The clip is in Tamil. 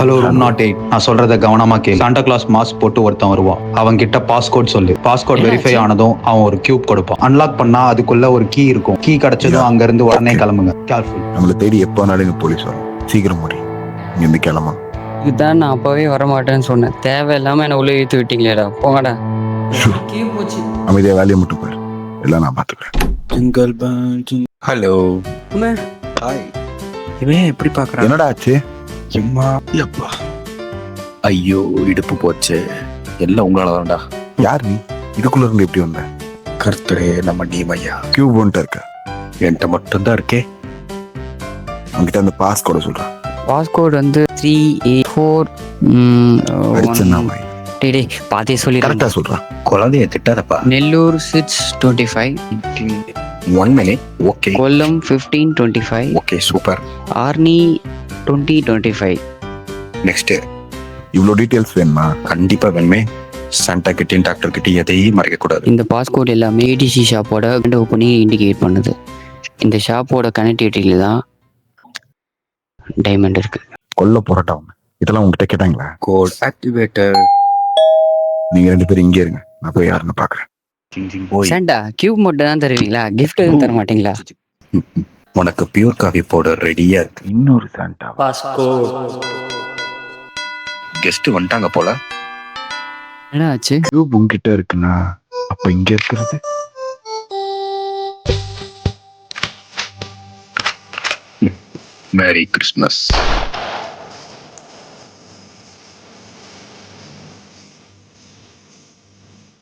ஹலோ ரூம் நாட் 8, நான் சொல்றத கவனமா கேளு. சாண்டா கிளாஸ் மாஸ்க் போட்டு ஒருத்தன் வருவான். அவன் கிட்ட பாஸ்கோட் சொல்லு. பாஸ்கோட் வெரிஃபை ஆனதும் அவன் ஒரு கியூப் கொடுப்பான். அன்லாக் பண்ணா அதுக்குள்ள ஒரு கீ இருக்கும். கீ கிடைச்சதும் அங்க இருந்து உடனே கிளம்புங்க. கேர்ஃபுல். நம்மளை தேடி எப்போ வேணாலும் இங்க போலீஸ் வரும். சீக்கிரம் முடி, இங்க இருந்து கிளம்பணும். இதுதான் நான் அப்பவே வரமாட்டேன்னு சொன்னேன். தேவையில்லாம என்ன உள்ள இழுத்து விட்டீங்களேடா. போங்கடா. போச்சு. அமைதியா வேலையை மட்டும் பாரு, எல்லாம் நான் பாத்துக்கிறேன். Hello hi. இவன் எப்படி பாக்குறான்? என்னடா ஆச்சு? சும்மா அப்பா. ஐயோ இடுப்பு போச்சு. எல்லாம் உங்களால தான்டா. யார் நீ? இதுக்குள்ள இருந்து எப்படி வந்த? கர்த்தரே நம்ம டீமையா. கியூப் ஒன்ட்டு இருக்க. என்கிட்ட மட்டும்தான் இருக்கே. அவன்கிட்ட அந்த பாஸ்கோட சொல்றான். பாஸ்கோட் வந்து 384 அடிச்சா மாதிரி டேய் பாத்தே சொல்லி கரெக்டா சொல்றான். குழந்தைய திட்டாதப்பா. Nellore 625, 1 minute. Okay Kollam 1525, okay super. Arni 2025. Next இவ்வளோ டீட்டெயில்ஸ் வேணுமா? கண்டிப்பா வேணுமே. சாண்டா கிட்டையும் டாக்டர் கிட்டையும் எதையும் மறைக்க கூடாது. இந்த பாஸ்கோட் எல்லாமே ஏடிசி ஷாப்போட விண்டோ பண்ணி இண்டிகேட் பண்ணுது. இந்த ஷாப்போட கனெக்டிவிட்டியில தான் டைமண்ட் இருக்கு. கொல்ல போராட்டம் அவங்க. இதெல்லாம் உங்ககிட்ட கேட்டாங்களா? Code activator. நீங்க 2 பேரும் இங்கே இருங்க, நான் போய் யாருன்னு பாக்குறேன். சாண்டா கியூப் மட்டும் தான் தருவீங்களா? கிஃப்ட் எதுவும் தர மாட்டீங்களா? உனக்கு பியூர் காஃபி பவுடர் ரெடியா இருக்கு. இன்னொரு சாண்டா. கெஸ்ட் வந்துட்டாங்க போல. என்ன ஆச்சு? கியூப் உங்ககிட்ட இருக்குன்னா அப்ப இங்க இருக்கிறது மேரி கிறிஸ்மஸ்.